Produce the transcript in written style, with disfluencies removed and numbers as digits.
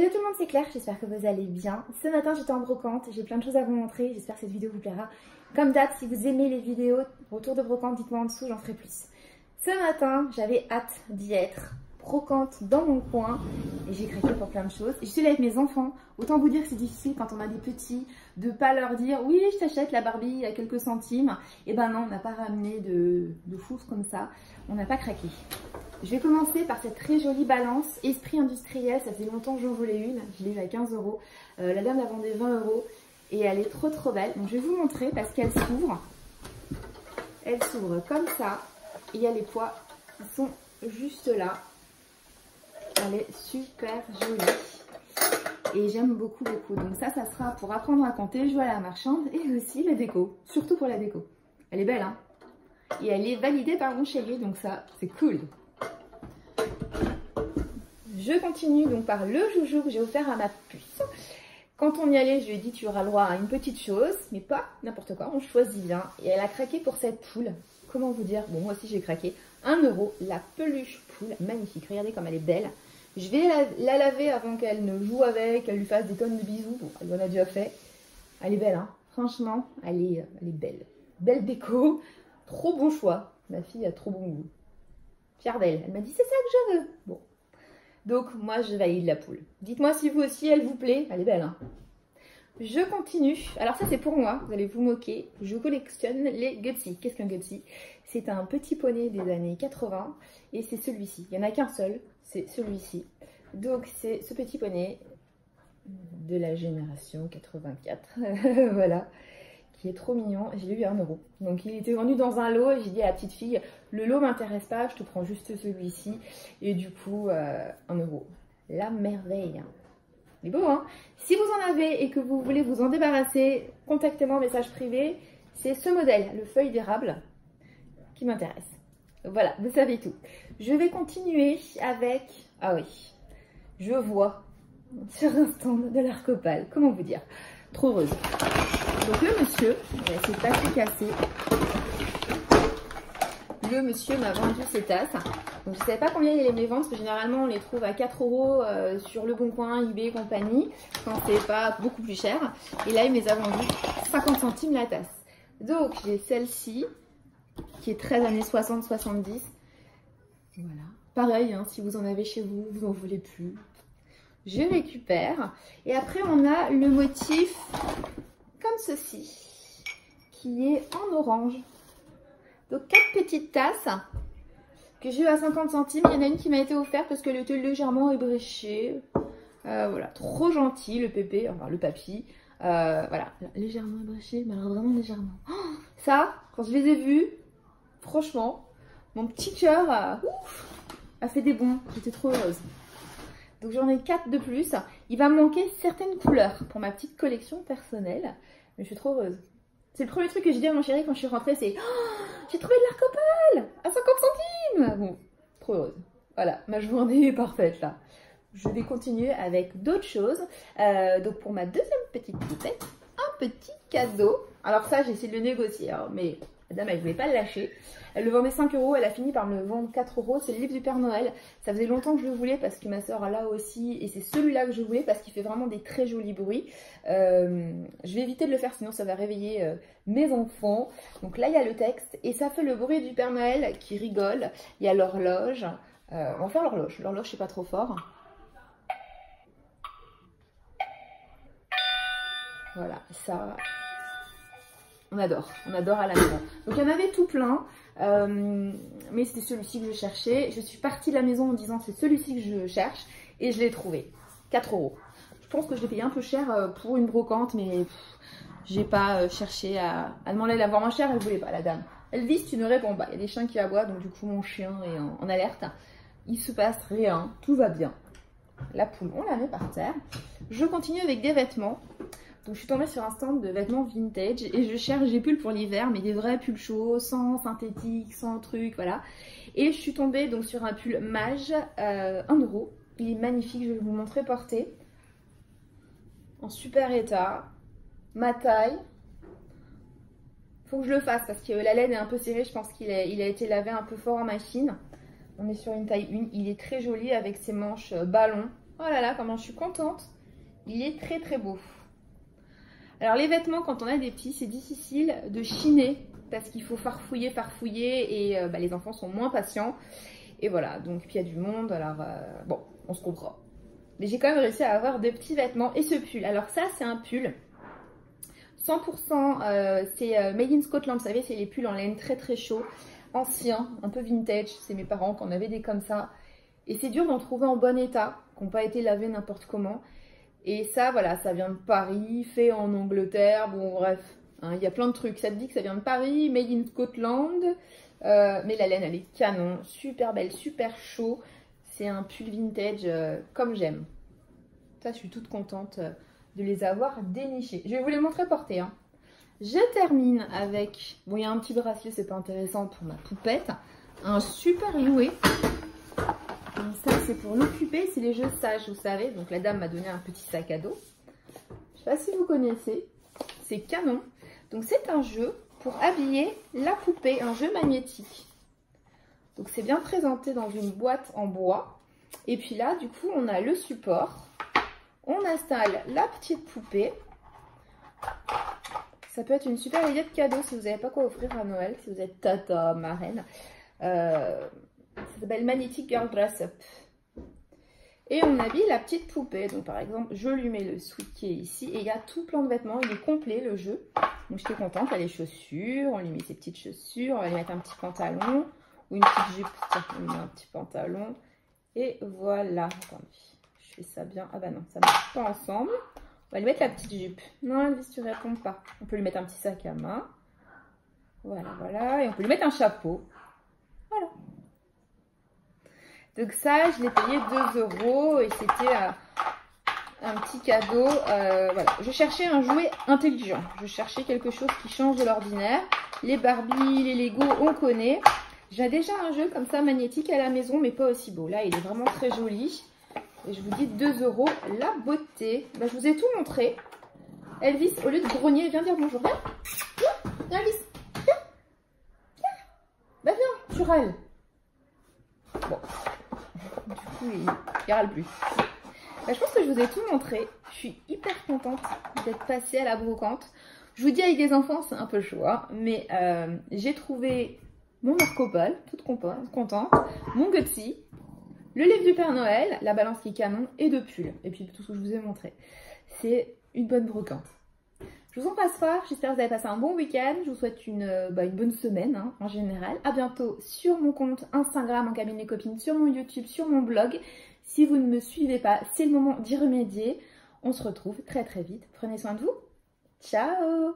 Hello tout le monde, c'est Claire, j'espère que vous allez bien. Ce matin j'étais en brocante, j'ai plein de choses à vous montrer, j'espère que cette vidéo vous plaira. Comme d'hab, si vous aimez les vidéos autour de brocante, dites-moi en dessous, j'en ferai plus. Ce matin, j'avais hâte d'y être, brocante dans mon coin, et j'ai craqué pour plein de choses. Je suis là avec mes enfants, autant vous dire que c'est difficile quand on a des petits, de pas leur dire « Oui, je t'achète la Barbie à quelques centimes ». Et ben non, on n'a pas ramené de fous comme ça, on n'a pas craqué. Je vais commencer par cette très jolie balance Esprit Industriel. Ça fait longtemps que j'en voulais une. Je l'ai eu à 15 €. La dame la vendait 20 € et elle est trop belle. Donc je vais vous montrer parce qu'elle s'ouvre. Elle s'ouvre comme ça. Et il y a les poids qui sont juste là. Elle est super jolie. Et j'aime beaucoup. Donc ça sera pour apprendre à compter, jouer à la marchande et aussi la déco. Surtout pour la déco. Elle est belle, hein. Et elle est validée par mon chéri. Donc ça, c'est cool. Je continue donc par le joujou que j'ai offert à ma puce. Quand on y allait, je lui ai dit tu auras le droit à une petite chose, mais pas n'importe quoi, on choisit bien. Et elle a craqué pour cette poule. Comment vous dire? Bon, moi aussi j'ai craqué. 1 €, la peluche poule, magnifique. Regardez comme elle est belle. Je vais la laver avant qu'elle ne joue avec, qu'elle lui fasse des tonnes de bisous. Bon, elle en a déjà fait. Elle est belle, hein. Franchement, elle est belle. Belle déco, trop bon choix. Ma fille a trop bon goût. Fière d'elle. Elle m'a dit c'est ça que je veux. Bon. Donc moi je valide la poule. Dites-moi si vous aussi elle vous plaît. Elle est belle, hein. Je continue. Alors ça c'est pour moi, vous allez vous moquer. Je collectionne les Gutsy. Qu'est-ce qu'un Gutsy? C'est un petit poney des années 80 et c'est celui-ci. Il n'y en a qu'un seul, c'est celui-ci. Donc c'est ce petit poney de la génération 84. Voilà. Qui est trop mignon. Je l'ai eu à 1 €. Donc il était vendu dans un lot et j'ai dit à la petite fille, le lot m'intéresse pas, je te prends juste celui-ci. Et du coup, 1 €. La merveille. Il est beau, hein? Si vous en avez et que vous voulez vous en débarrasser, contactez-moi en message privé. C'est ce modèle, le feuille d'érable, qui m'intéresse. Voilà, vous savez tout. Je vais continuer avec... Ah oui, je vois sur un stand de l'Arcopal. Comment vous dire? Trop heureuse. Donc le monsieur, c'est pas tout cassé. Le monsieur m'a vendu ces tasses. Donc je ne savais pas combien il allait me les vendre parce que généralement on les trouve à 4 € sur Le Bon Coin, eBay et compagnie. Quand c'est pas beaucoup plus cher. Et là il me les a vendus 50 centimes la tasse. Donc j'ai celle-ci qui est très années 60-70. Voilà. Pareil, hein, si vous en avez chez vous, vous n'en voulez plus. Je récupère. Et après on a le motif comme ceci, qui est en orange. Donc 4 petites tasses que j'ai eu à 50 centimes. Il y en a une qui m'a été offerte parce qu'elle était légèrement ébréchée. Voilà, trop gentil le pépé, enfin le papy. Voilà, légèrement ébréché, mais alors vraiment légèrement. Oh, ça, quand je les ai vus, franchement, mon petit cœur a fait des bonds. J'étais trop heureuse. Donc j'en ai 4 de plus. Il va me manquer certaines couleurs pour ma petite collection personnelle. Mais je suis trop heureuse. C'est le premier truc que j'ai dit à mon chéri quand je suis rentrée, c'est oh, j'ai trouvé de l'Arcopal à 50 centimes. Bon, trop heureuse. Voilà, ma journée est parfaite là. Je vais continuer avec d'autres choses. Donc pour ma deuxième petite poupette, un petit cadeau. Alors ça, j'ai essayé de le négocier, hein, mais la dame, elle ne voulait pas le lâcher. Elle le vendait 5 €, elle a fini par me le vendre 4 €. C'est le livre du Père Noël. Ça faisait longtemps que je le voulais parce que ma soeur a là aussi. Et c'est celui-là que je voulais parce qu'il fait vraiment des très jolis bruits. Je vais éviter de le faire sinon ça va réveiller mes enfants. Donc là, il y a le texte et ça fait le bruit du Père Noël qui rigole. Il y a l'horloge. On va faire l'horloge. L'horloge, c'est pas trop fort. Voilà, ça... On adore à la maison. Donc il y en avait tout plein, mais c'était celui-ci que je cherchais. Je suis partie de la maison en disant c'est celui-ci que je cherche et je l'ai trouvé. 4 €. Je pense que je l'ai payé un peu cher pour une brocante, mais j'ai pas cherché à demander de l'avoir moins cher, elle voulait pas la dame. Elvis, tu ne réponds pas. Il y a des chiens qui aboient, donc du coup mon chien est en alerte. Il se passe rien, tout va bien. La poule, on la met par terre. Je continue avec des vêtements. Donc je suis tombée sur un stand de vêtements vintage et je cherche des pulls pour l'hiver, mais des vrais pulls chauds, sans synthétique, sans truc, voilà. Et je suis tombée donc sur un pull Mage, 1 €. Il est magnifique, je vais vous montrer porté. En super état. Ma taille. Faut que je le fasse parce que la laine est un peu serrée, je pense qu'il a été lavé un peu fort en machine. On est sur une taille 1, il est très joli avec ses manches ballon. Oh là là, comment je suis contente. Il est très très beau. Alors les vêtements, quand on a des petits, c'est difficile de chiner parce qu'il faut farfouiller et les enfants sont moins patients. Et voilà, donc puis il y a du monde, alors bon, on se comprend. Mais j'ai quand même réussi à avoir des petits vêtements et ce pull. Alors ça, c'est un pull 100%, c'est Made in Scotland, vous savez, c'est les pulls en laine très très chauds, anciens, un peu vintage. C'est mes parents qui en avaient des comme ça. Et c'est dur d'en trouver en bon état, qui n'ont pas été lavés n'importe comment. Et ça, voilà, ça vient de Paris, fait en Angleterre, bon bref, hein, il y a plein de trucs. Ça te dit que ça vient de Paris, Made in Scotland, mais la laine, elle est canon, super belle, super chaud. C'est un pull vintage comme j'aime. Ça, je suis toute contente de les avoir dénichés. Je vais vous les montrer portés. Hein. Je termine avec, bon, il y a un petit bracelet, c'est pas intéressant pour ma poupette, un super jouet. Donc ça, c'est pour l'occuper, c'est les jeux sages, vous savez. Donc la dame m'a donné un petit sac à dos. Je sais pas si vous connaissez, c'est canon. Donc c'est un jeu pour habiller la poupée, un jeu magnétique. Donc c'est bien présenté dans une boîte en bois. Et puis là, du coup, on a le support. On installe la petite poupée. Ça peut être une super idée de cadeau si vous n'avez pas quoi offrir à Noël, si vous êtes tata, marraine. Ça s'appelle Magnetic Girl Dress Up. Et on habille la petite poupée. Donc par exemple, je lui mets le sweat qui est ici. Et il y a tout plein de vêtements. Il est complet le jeu. Donc j'étais contente. Il y a les chaussures. On lui met ses petites chaussures. On va lui mettre un petit pantalon. Ou une petite jupe. Tiens, on lui met un petit pantalon. Et voilà. Attendez, je fais ça bien. Ah bah non, ça ne marche pas ensemble. On va lui mettre la petite jupe. Non, Elvis, tu réponds pas. On peut lui mettre un petit sac à main. Voilà, voilà. Et on peut lui mettre un chapeau. Voilà. Donc ça, je l'ai payé 2 € et c'était un petit cadeau. Voilà. Je cherchais un jouet intelligent. Je cherchais quelque chose qui change de l'ordinaire. Les Barbie, les Lego, on connaît. J'ai déjà un jeu comme ça magnétique à la maison, mais pas aussi beau. Là, il est vraiment très joli. Et je vous dis 2 €, la beauté. Ben, je vous ai tout montré. Elvis, au lieu de grogner, viens dire bonjour. Viens, viens Elvis. Viens, viens. Ben viens, tu râles. Bon. Du coup, il râle plus. Ben, je pense que je vous ai tout montré. Je suis hyper contente d'être passée à la brocante. Je vous dis, avec des enfants, c'est un peu chaud. Hein, mais j'ai trouvé mon Marco-Polo, toute contente. Mon Gutsy. Le livre du Père Noël, la balance qui est canon et 2 pulls. Et puis tout ce que je vous ai montré. C'est une bonne brocante. Je vous embrasse fort. J'espère que vous avez passé un bon week-end. Je vous souhaite une bonne semaine hein, en général. À bientôt sur mon compte Instagram en cabine des copines, sur mon YouTube, sur mon blog. Si vous ne me suivez pas, c'est le moment d'y remédier. On se retrouve très très vite. Prenez soin de vous. Ciao!